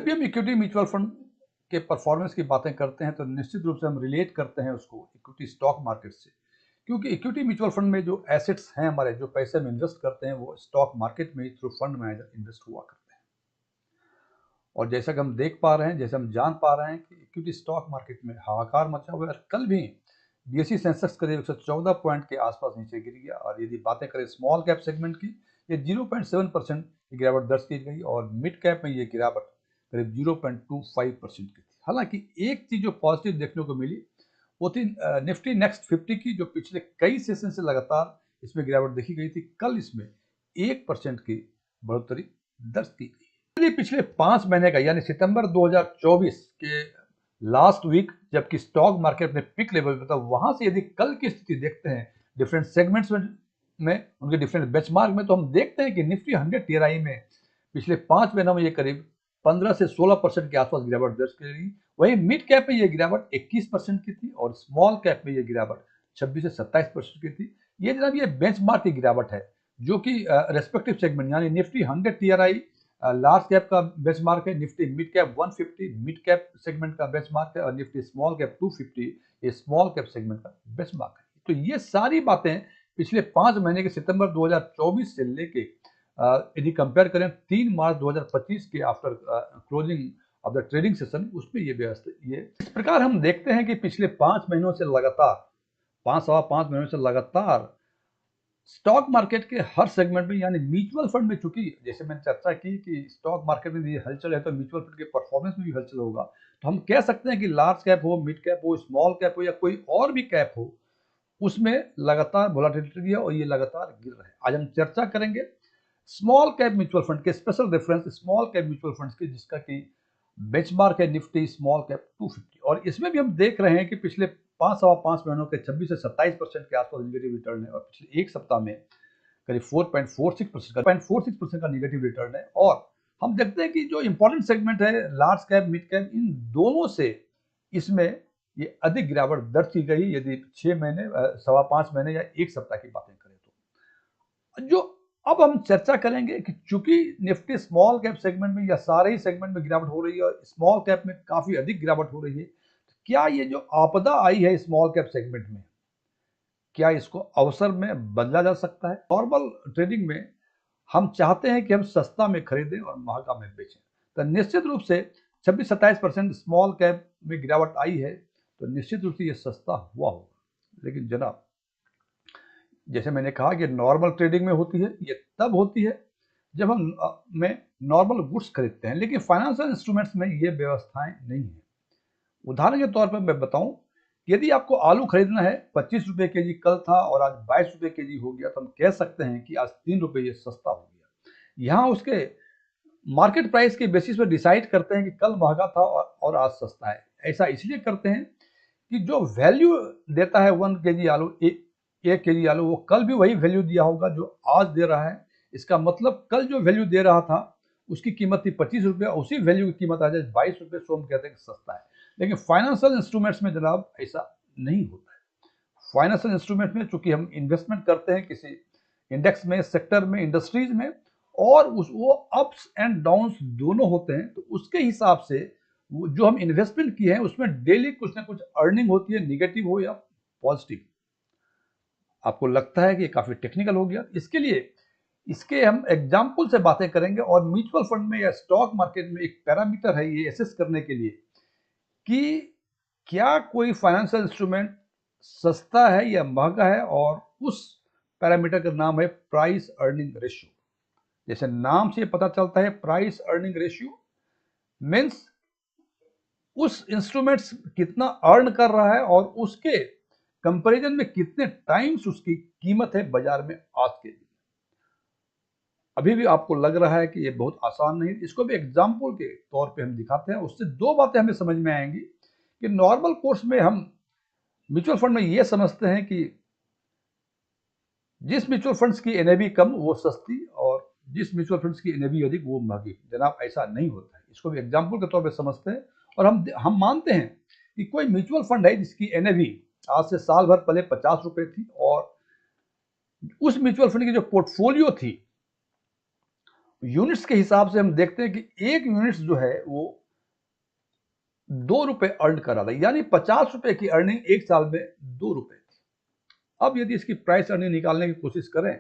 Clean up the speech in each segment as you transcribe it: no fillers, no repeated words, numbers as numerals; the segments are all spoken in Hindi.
जब भी हम इक्विटी म्यूचुअल फंड के परफॉर्मेंस की बातें करते हैं तो निश्चित रूप से हम रिलेट करते हैं उसको इक्विटी स्टॉक मार्केट से, क्योंकि इक्विटी म्यूचुअल फंड में जो एसेट्स हैं हमारे, जो पैसे हम इन्वेस्ट करते हैं, वो स्टॉक मार्केट में थ्रू फंड मैनेजर इन्वेस्ट हुआ करते हैं। और जैसा कि हम देख पा रहे हैं, जैसे हम जान पा रहे हैं कि इक्विटी स्टॉक मार्केट में हाहाकार मचा हुआ है। कल भी बीएसई सेंसेक्स करीब 114 पॉइंट के आसपास नीचे गिर गया। और यदि बातें करें स्मॉल कैप सेगमेंट की, ये 0.7% की गिरावट दर्ज की गई और मिड कैप में ये गिरावट करीब 0.25% की थी। हालांकि एक चीज जो पॉजिटिव देखने को मिली वो थी निफ्टी नेक्स्ट 50 की, जो पिछले कई सेशन से लगातार इसमें गिरावट देखी गई थी। कल इसमें 1% की बढ़ोतरी दर्ज की गई। पिछले 5 महीने का यानी सितंबर 2024 के लास्ट वीक जबकि स्टॉक मार्केट में पिक लेवल पे था, वहां से यदि कल की स्थिति देखते हैं डिफरेंट सेगमेंट्स में उनके डिफरेंट बेंचमार्क में, तो हम देखते हैं कि निफ्टी 100 टीआरआई में पिछले 5 महीनों में ये करीब 15 से 16% के आसपास गिरावट दर्ज की गई। वहीं मिड कैप में ये गिरावट 21% की थी और स्मॉल कैप में ये गिरावट 26 से 27% की थी। ये जनाब ये बेंचमार्क की गिरावट है, जो कि रेस्पेक्टिव सेगमेंट यानी निफ्टी 100 टीआरआई लार्ज कैप का बेंचमार्क है, Nifty mid cap 150 mid cap segment का बेंचमार्क है और निफ्टी स्मॉल कैप 250 ये स्मॉल कैप सेगमेंट का बेंचमार्क है। तो ये सारी बातें पिछले 5 महीने के सितंबर 2024 से लेके यदि कंपेयर करें 3 मार्च 2025 के after closing of the trading session, उसमें ये व्यवस्था ये इस प्रकार हम देखते हैं कि पिछले 5 महीनों से लगातार 5 महीनों से लगातार स्टॉक मार्केट के हर सेगमेंट में यानी म्यूचुअल फंड में, चूंकि जैसे मैंने चर्चा की कि स्टॉक मार्केट में ये हलचल है तो म्यूचुअल फंड के परफॉर्मेंस में भी हलचल होगा। तो हम कह सकते हैं कि लार्ज कैप हो, मिड कैप हो, स्मॉल कैप हो या कोई और भी कैप हो, उसमें लगातार वोलेटिलिटी है और ये लगातार गिर रहा है। आज हम चर्चा करेंगे स्मॉल कैप म्यूचुअल फंड के special reference small cap mutual funds के, जिसका कि बेंचमार्क है निफ्टी स्मॉल कैप 250। और इसमें भी हम देख रहे हैं कि पिछले 5 महीनों के 26 से 27% के आसपास निगेटिव रिटर्न है और पिछले एक सप्ताह में करीब 4.46% का निगेटिव रिटर्न है। और हम देखते हैं कि जो इंपॉर्टेंट सेगमेंट है लार्ज कैप मिड कैप, इन दोनों से इसमें ये अधिक गिरावट दर्ज की गई यदि 6 महीने 5.25 महीने या एक सप्ताह की बातें करें तो। जो अब हम चर्चा करेंगे कि चूंकि निफ्टी स्मॉल कैप सेगमेंट में या सारे ही सेगमेंट में गिरावट हो रही है और स्मॉल कैप में काफी अधिक गिरावट हो रही है, तो क्या ये जो आपदा आई है स्मॉल कैप सेगमेंट में, क्या इसको अवसर में बदला जा सकता है? नॉर्मल ट्रेडिंग में हम चाहते हैं कि हम सस्ता में खरीदें और महंगा में बेचें, तो निश्चित रूप से 26-27% स्मॉल कैप में गिरावट आई है, तो निश्चित रूप से ये सस्ता हुआ होगा। लेकिन जनाब, जैसे मैंने कहा कि नॉर्मल ट्रेडिंग में होती है, ये तब होती है जब हम में नॉर्मल गुड्स खरीदते हैं, लेकिन फाइनेंशियल इंस्ट्रूमेंट्स में ये व्यवस्थाएं नहीं है। उदाहरण के तौर पर मैं बताऊं, यदि आपको आलू खरीदना है 25 रुपए के जी कल था और आज 22 रुपए के जी हो गया, तो हम कह सकते हैं कि आज 3 रुपए ये सस्ता हो गया। यहाँ उसके मार्केट प्राइस के बेसिस पर डिसाइड करते हैं कि कल महंगा था और आज सस्ता है। ऐसा इसलिए करते हैं कि जो वैल्यू देता है 1 केजी आलू, 1 केजी आलू, वो कल भी वही वैल्यू दिया होगा जो आज दे रहा है। इसका मतलब कल जो वैल्यू दे रहा था उसकी कीमत थी 25 रुपये, उसी वैल्यू की कीमत आज 22 रुपये, सो हम कहते हैं कि सस्ता है। लेकिन फाइनेंशियल इंस्ट्रूमेंट्स में जनाब ऐसा नहीं होता है। फाइनेंशियल इंस्ट्रूमेंट में चूंकि हम इन्वेस्टमेंट करते हैं किसी इंडेक्स में, सेक्टर में, इंडस्ट्रीज में, और वो अप्स एंड डाउन्स दोनों होते हैं, तो उसके हिसाब से जो हम इन्वेस्टमेंट किए हैं उसमें डेली कुछ ना कुछ अर्निंग होती है, निगेटिव हो या पॉजिटिव। आपको लगता है कि ये काफी टेक्निकल हो गया, इसके लिए इसके हम एग्जाम्पल से बातें करेंगे। और म्यूचुअल फंड में या स्टॉक मार्केट में एक पैरामीटर है ये एसेस करने के लिए कि क्या कोई फाइनेंशियल इंस्ट्रूमेंट सस्ता है या महंगा है, और उस पैरामीटर का नाम है प्राइस अर्निंग रेशियो। जैसे नाम से पता चलता है, प्राइस अर्निंग रेशियो मीन्स उस इंस्ट्रूमेंट्स कितना अर्न कर रहा है और उसके कंपैरिजन में कितने टाइम्स उसकी कीमत है बाजार में आज के दिन। अभी भी आपको लग रहा है कि ये बहुत आसान नहीं, इसको भी एग्जाम्पल के तौर पे हम दिखाते हैं। उससे दो बातें हमें समझ में आएंगी कि नॉर्मल कोर्स में हम म्यूचुअल फंड में ये समझते हैं कि जिस म्यूचुअल फंड्स की एनएवी कम वो सस्ती और जिस म्यूचुअल फंड्स की एनएवी अधिक वो महंगी। जनाब ऐसा नहीं होता है, इसको भी एग्जाम्पल के तौर पे समझते हैं। और हम मानते हैं कि कोई म्यूचुअल फंड है जिसकी एनएवी आज से साल भर पहले 50 रुपए थी और उस म्यूचुअल फंड की जो पोर्टफोलियो थी यूनिट्स के हिसाब से हम देखते हैं कि एक यूनिट्स जो है वो 2 रुपए अर्न कर रहा था, यानी 50 रुपए की अर्निंग एक साल में 2 रुपए थी। अब यदि इसकी प्राइस अर्निंग निकालने की कोशिश करें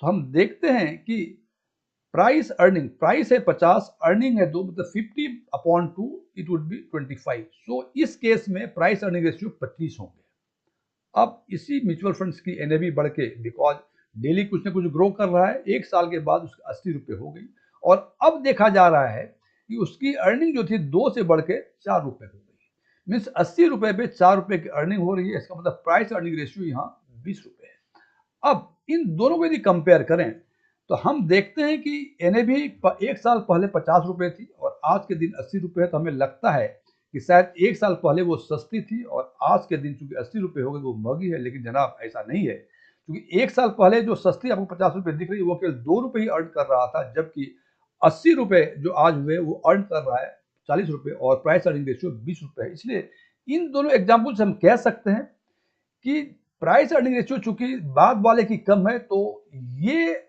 तो हम देखते हैं कि प्राइस अर्निंग, प्राइस है 50, अर्निंग है 2, मतलब 50/2 इट वुड बी 25। सो इस केस में प्राइस अर्निंग रेशियो 25 होंगे। अब इसी म्यूचुअल फंड्स की एनएवी बढ़ के, बिकॉज डेली कुछ ना कुछ ग्रो कर रहा है, एक साल के बाद उसकी 80 रुपए हो गई, और अब देखा जा रहा है कि उसकी अर्निंग जो थी 2 से बढ़ के 4 रुपए हो गई। मीन्स 80 रुपए पे 4 रुपए की अर्निंग हो रही है। इसका मतलब प्राइस अर्निंग रेशियो यहाँ 20 रुपए है। अब इन दोनों को यदि कंपेयर करें तो हम देखते हैं कि एनएवी एक साल पहले 50 रुपए थी और आज के दिन 80 रुपए है, तो हमें लगता है कि शायद एक साल पहले वो सस्ती थी और आज के दिन चूंकि 80 रुपए हो गई वो महंगी है। लेकिन जनाब ऐसा नहीं है, क्योंकि एक साल पहले जो सस्ती आपको 50 रुपए दिख रही है वो केवल 2 रुपए ही अर्न कर रहा था, जबकि 80 रुपए जो आज हुए वो अर्न कर रहा है 40 रुपए, और प्राइस अर्निंग रेशियो 20 रुपए है। इसलिए इन दोनों एग्जाम्पल से हम कह सकते हैं कि प्राइस अर्निंग रेशियो चूंकि बाद वाले की कम है, तो ये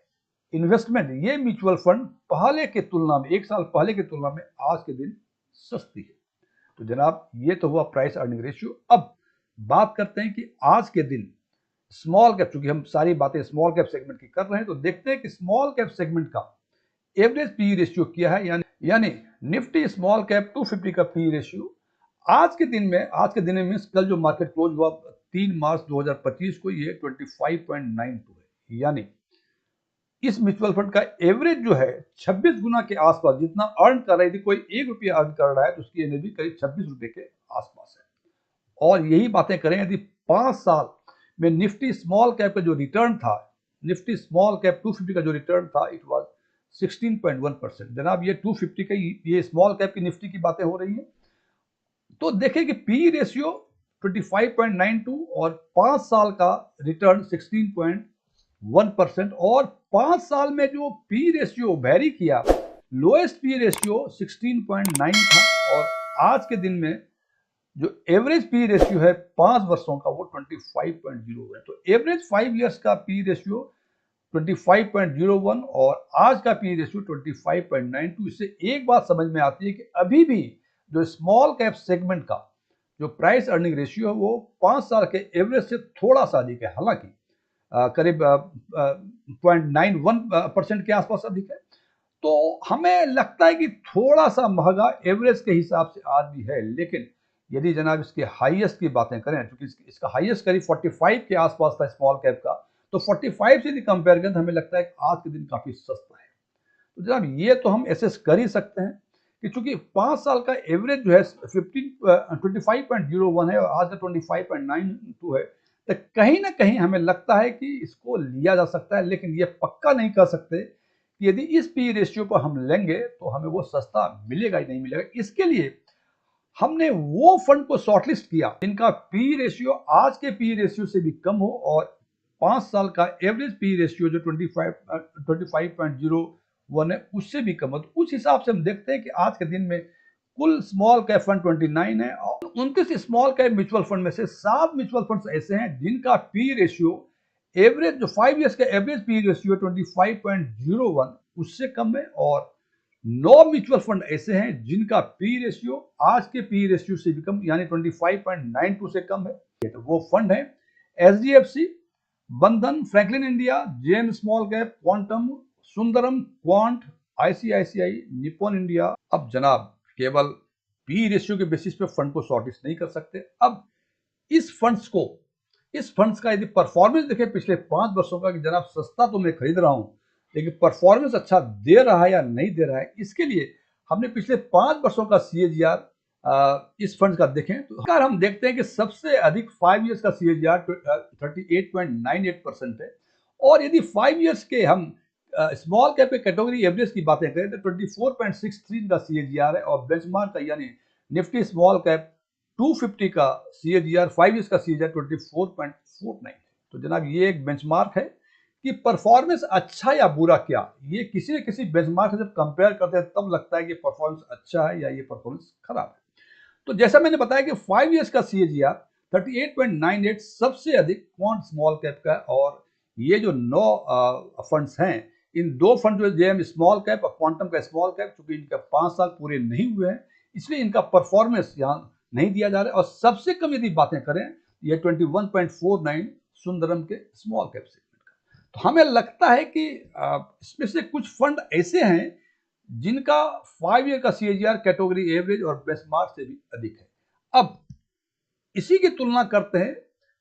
इन्वेस्टमेंट, ये म्यूचुअल फंड पहले के तुलना में, एक साल पहले की तुलना में आज के दिन सस्ती है। तो जनाब ये तो हुआ प्राइस अर्निंग रेशियो। अब बात करते हैं कि आज के दिन स्मॉल कैप, चूंकि हम सारी बातें स्मॉल कैप सेगमेंट की कर रहे हैं, तो देखते हैं कि स्मॉल कैप सेगमेंट का एवरेज पी रेशियो क्या है, यानी निफ्टी स्मॉल कैप 250 का पी रेशियो आज के दिन में मीन्स कल जो मार्केट क्लोज हुआ 3 मार्च 2025 को, ये 25.92 है। यानी इस म्यूचुअल फंड का एवरेज जो है 26 गुना के आसपास जितना अर्न कर रही थी, कोई 1 रुपया अर्न कर रहा है तो उसकी एनएवी करीब 26 रुपए के आसपास है। और यही बातें करें यदि 5 साल में निफ्टी स्मॉल कैप का जो रिटर्न था, निफ्टी स्मॉल कैप 250 का जो रिटर्न था, इट वाज 16.1%। जनाब ये 250 का, ये स्मॉल कैप की निफ्टी की बातें हो रही हैं। तो देखें कि पी रेशियो 25.92 और 5 साल का रिटर्न 16.1%, और 5 साल में जो पी रेशियो वेरी किया, लोएस्ट पी रेशियो 16.9 था, और आज के दिन में जो एवरेज पी रेशियो है 5 वर्षों का वो 25.0 है। तो एवरेज 5 इयर्स का पी रेशियो 25.01 और आज का पी रेशियो 25.92। इससे एक बात समझ में आती है कि अभी भी जो स्मॉल कैप सेगमेंट का जो प्राइस अर्निंग रेशियो है वो 5 साल के एवरेज से थोड़ा सा अधिक है, हालांकि करीब 0.91% के आसपास अधिक है। तो हमें लगता है कि थोड़ा सा महंगा एवरेज के हिसाब से आज भी है। लेकिन यदि जनाब इसके हाईएस्ट की बातें करें, क्योंकि इसका हाईएस्ट करीब 45 के आसपास था स्मॉल कैप का, तो 45 से यदि कंपेयर करें तो हमें लगता है कि आज के दिन काफी सस्ता है। तो जनाब ये तो हम एसेस कर ही सकते हैं कि चूंकि 5 साल का एवरेज जो है 25.01 है और आज का 25.92 है, तो कहीं ना कहीं हमें लगता है कि इसको लिया जा सकता है। लेकिन ये पक्का नहीं कर सकते कि यदि इस पी रेशियो को हम लेंगे तो हमें वो सस्ता मिलेगा ही नहीं मिलेगा। इसके लिए हमने वो फंड को शॉर्टलिस्ट किया जिनका पी रेशियो आज के पी रेशियो से भी कम हो और 5 साल का एवरेज पी रेशियो जो 25.01 है उससे भी कम हो। तो उस हिसाब से हम देखते हैं कि आज के दिन में कुल स्मॉल कैप फंड 29 है, और 29 स्मॉल कैप म्यूचुअल फंड में से 7 म्यूचुअल फंड्स ऐसे हैं जिनका पी रेशियो एवरेज, जो 5 इयर्स का एवरेज पी रेशियो 25.01 उससे कम है, और 9 म्यूचुअल फंड ऐसे हैं जिनका पी रेशियो आज के पी रेशियो से भी कम, यानी 25.92 से कम है। तो वो फंड है एचडीएफसी, बंधन, Franklin India, JM small cap, quantum, Sundaram, quant, ICICI, Nippon India. अब जनाब केवल पी रेशियो के बेसिस पे फंड को शॉर्टलिस्ट नहीं कर सकते। अब इस फंड्स का यदि परफॉर्मेंस देखें पिछले 5 वर्षों का, कि जनाब सस्ता तो मैं खरीद रहा हूं लेकिन परफॉर्मेंस अच्छा दे रहा है या नहीं दे रहा है, इसके लिए हमने पिछले 5 वर्षों का सीएजीआर इस फंड का देखें तो अगर हम देखते हैं कि सबसे अधिक 5 इयर्स का सीएजीआर 38.98% है, और यदि 5 इयर्स के हम स्मॉल कैप के कैटेगरी एवरेज की बातें करें तो 24.63 का सीएजीआर है, और बेंचमार्क का यानी निफ्टी स्मॉल कैप 250 का सीएजीआर 5 इयर्स का सीएजीआर 24.49 है। तो जनाब ये एक बेंचमार्क है कि परफॉर्मेंस अच्छा या बुरा क्या, ये किसी न किसी बेंचमार्क से जब कंपेयर करते हैं तब लगता है कि परफॉर्मेंस अच्छा है या ये परफॉर्मेंस खराब है। तो जैसा मैंने बताया कि 5 इयर्स का सीएजीआर 38.98 सबसे अधिक क्वांट स्मॉल कैप का, और ये जो 9 फंड्स हैं इन दो फंड जो जेएम स्मॉल कैप और क्वांटम का स्मॉल कैप, चूंकि इनका 5 साल पूरे नहीं हुए हैं इसलिए इनका परफॉर्मेंस यहाँ नहीं दिया जा रहा है। और सबसे कम यदि बातें करें ये 21.49 सुंदरम के स्मॉल कैप सेगमेंट का। तो हमें लगता है कि इसमें से कुछ फंड ऐसे हैं जिनका 5 ईयर का सीएजीआर कैटेगरी एवरेज और बेंचमार्क से भी अधिक है। अब इसी की तुलना करते हैं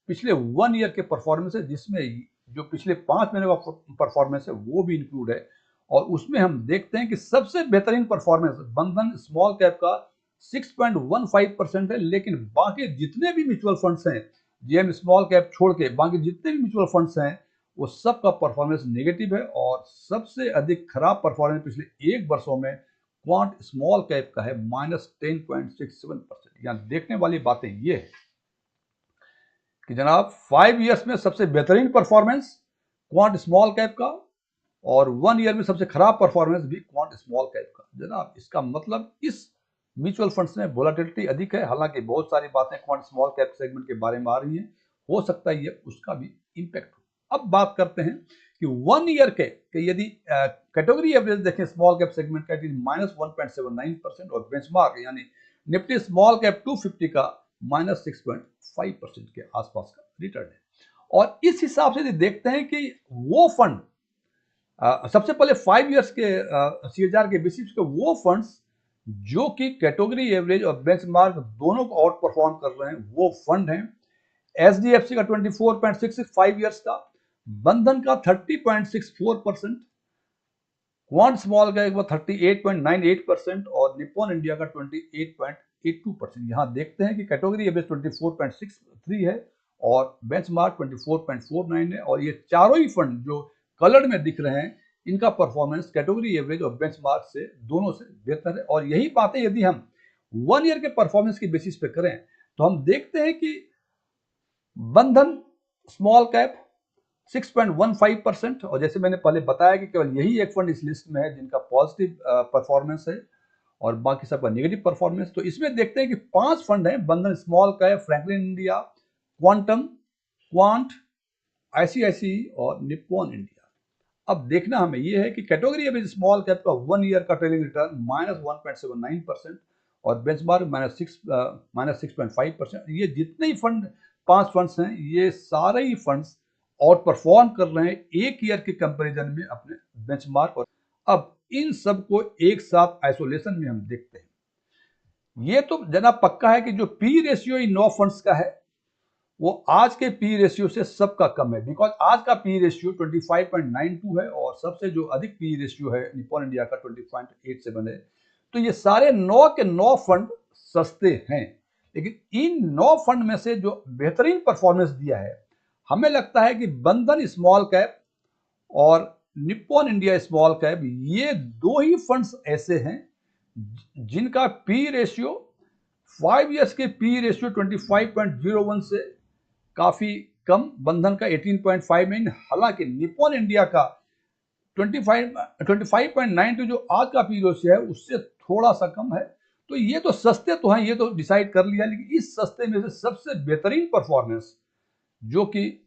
पिछले 1 ईयर के परफॉर्मेंस से, जिसमें जो पिछले 5 महीने का परफॉर्मेंस है वो भी इंक्लूड है। और उसमें हम देखते हैं कि सबसे बेहतरीन परफॉर्मेंस बंधन स्मॉल कैप का 6.15% है, लेकिन बाकी जितने भी म्यूचुअल फंड्स हैं जेएम स्मॉल कैप छोड़ के बाकी जितने भी म्यूचुअल फंड्स हैं वो सब का परफॉर्मेंस नेगेटिव है। और सबसे अधिक खराब परफॉर्मेंस पिछले 1 वर्षों में क्वांट स्मॉल कैप का है -10.67%। यहाँ देखने वाली बातें ये है कि जनाब 5 ईयर्स में सबसे बेहतरीन परफॉर्मेंस क्वांट स्मॉल कैप का और 1 ईयर में सबसे खराब परफॉर्मेंस भी क्वांट स्मॉल कैप का। जनाब इसका मतलब इस म्यूचुअल फंड्स में वोलेटिलिटी अधिक है। हालांकि बहुत सारी बातें क्वांट स्मॉल कैप सेगमेंट के बारे में आ रही हैं, हो सकता है ये उसका भी इंपैक्ट हो। अब बात करते हैं कि 1 ईयर के यदि कैटेगरी एवरेज देखें स्मॉल कैप सेगमेंट का -1.79% और बेंचमार्क यानी निफ्टी स्मॉल कैप 250 का -6.5% के आसपास का रिटर्न है। और इस हिसाब से देखते हैं कि वो फंड सबसे पहले 5 ईयर्स के सीएजीआर के बेसिस पे वो फंड्स जो कि कैटेगरी एवरेज और बेंचमार्क दोनों को आउट परफॉर्म कर रहे हैं वो फंड हैं एचडीएफसी का 24.66 5 ईयर्स का, बंधन का 30.64%, क्वांट स्मॉल का 38.98% और निप्पॉन इंडिया का 28.82%। यहाँ देखते हैं कि कैटेगरी एवरेज 24.63 है और बेंचमार्क 24.49 है। और ये चारों ही फंड जो कलर्ड में दिख रहे हैं इनका परफॉर्मेंस कैटेगरी एवरेज और बेंचमार्क से दोनों से बेहतर है। और यही बातें यदि हम 1 ईयर के परफॉर्मेंस की बेसिस पे करें तो हम देखते हैं कि बंधन स्मॉल कैप 6.15% और जैसे मैंने पहले बताया कि केवल यही एक फंड इस लिस्ट में है जिनका पॉजिटिव परफॉर्मेंस है और बाकी सबका नेगेटिव परफॉर्मेंस। तो इसमें देखते हैं कि 5 फंड हैं Bandhan small cap, Franklin India, Quantum, Quant, ICICI और निप्पॉन इंडिया। अब देखना हमें यह है कि कैटेगरी एवरेज स्मॉल कैप का 1 ईयर का ट्रेलिंग रिटर्न -1.79% और बेंचमार्क -6.5%। ये जितने ही फंड 5 फंड्स हैं ये सारे ही फंड्स आउट परफॉर्म कर रहे हैं 1 ईयर के कंपैरिजन में अपने बेंचमार्क। और अब इन सबको एक साथ आइसोलेशन में हम देखते हैं। ये तो जनाब पक्का है कि जो पी रेशियो इन 9 फंड्स का है वो आज के पी रेशियो से सबका कम है, बिकॉज आज का पी रेशियो 25.92 है और सबसे जो अधिक पी रेशियो है निप्पॉन इंडिया का 20.87 है। तो ये सारे 9 के 9 फंड सस्ते हैं, लेकिन इन 9 फंड में से जो बेहतरीन परफॉर्मेंस दिया है हमें लगता है कि बंधन स्मॉल कैप और निप्पॉन इंडिया स्मॉल कैप ये दो ही फंड्स ऐसे हैं जिनका पी रेशियो 5 ईयर्स के पी रेशियो 25.01 से काफी कम, बंधन का 18.59, हालांकि निप्पॉन इंडिया का 25.92 जो आज का पी रेशियो है उससे थोड़ा सा कम है। तो ये तो सस्ते तो हैं, ये तो डिसाइड कर लिया, लेकिन इस सस्ते में से सबसे बेहतरीन परफॉर्मेंस जो कि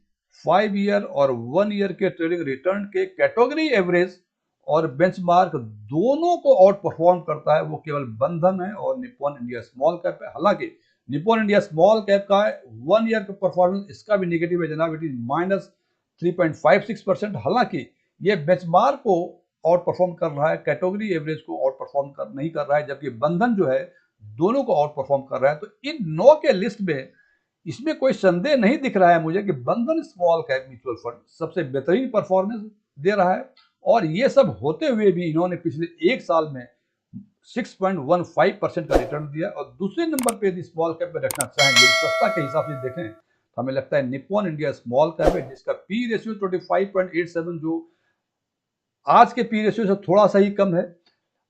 5 ईयर और 1 ईयर के ट्रेडिंग रिटर्न के कैटेगरी एवरेज और बेंचमार्क दोनों को आउट परफॉर्म करता है वो केवल बंधन है और निप्पॉन इंडिया स्मॉल कैप है। हालांकि निप्पॉन इंडिया स्मॉल कैप का 1 ईयर का परफॉर्मेंस इसका भी नेगेटिव है जनाब, इट इज -3.56%। हालांकि ये बेंचमार्क को आउट परफॉर्म कर रहा है, कैटेगरी एवरेज को आउट परफॉर्म नहीं कर रहा है, जबकि बंधन जो है दोनों को आउट परफॉर्म कर रहा है। तो इन 9 के लिस्ट में इसमें कोई संदेह नहीं दिख रहा है मुझे कि बंधन स्मॉल कैप म्यूचुअल फंड सबसे बेहतरीन परफॉर्मेंस दे रहा है। और ये सब होते हुए भी इन्होंने पिछले 1 साल में 6.15% का रिटर्न दिया। और दूसरे नंबर पे यदि स्मॉल कैप में रखना चाहेंगे सस्ता के हिसाब से देखें तो हमें लगता है निप्पॉन इंडिया स्मॉल कैप है जिसका पी रेशियो 25.87 जो आज के पी रेशियो से थोड़ा सा ही कम है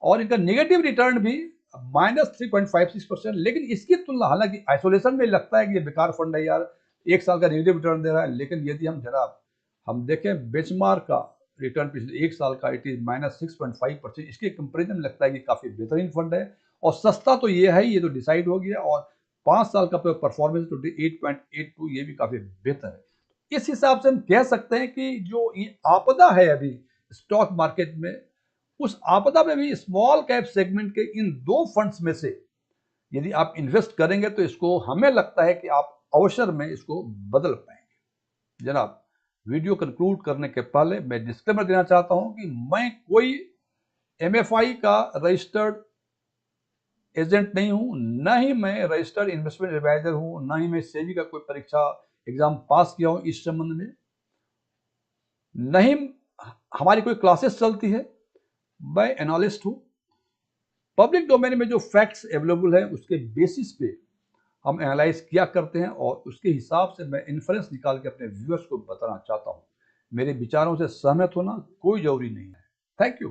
और इनका नेगेटिव रिटर्न भी -3.56%। लेकिन इसकी तुलना, हालांकि आइसोलेशन में लगता है कि ये बेकार फंड है यार, 1 साल का नेगेटिव रिटर्न दे रहा है, लेकिन यदि हम जनाब हम देखें बेंचमार्क का रिटर्न पिछले 1 साल का इट इज -6.5%, इसके कंपेरिजन में लगता है कि काफी बेहतरीन फंड है और सस्ता तो ये है, ये तो डिसाइड हो गया। और 5 साल का परफॉर्मेंस 28.82 ये भी काफी बेहतर है। इस हिसाब से हम कह सकते हैं कि जो ये आपदा है अभी स्टॉक मार्केट में, उस आपदा में भी स्मॉल कैप सेगमेंट के इन 2 फंड्स में से यदि आप इन्वेस्ट करेंगे तो इसको हमें लगता है कि आप अवसर में इसको बदल पाएंगे। जनाब, वीडियो कंक्लूड करने के पहले मैं डिस्क्लेमर देना चाहता हूं कि मैं कोई MFI का रजिस्टर्ड एजेंट नहीं हूं, न ही मैं रजिस्टर्ड इन्वेस्टमेंट एडवाइजर हूं, न ही मैं सेबी का कोई परीक्षा एग्जाम पास किया हूं इस संबंध में, नहीं हमारी कोई क्लासेस चलती है। मैं एनालिस्ट हूं। पब्लिक डोमेन में जो फैक्ट्स अवेलेबल है उसके बेसिस पे हम एनालाइज किया करते हैं और उसके हिसाब से मैं इन्फ्रेंस निकाल के अपने व्यूअर्स को बताना चाहता हूं। मेरे विचारों से सहमत होना कोई जरूरी नहीं है। Thank you.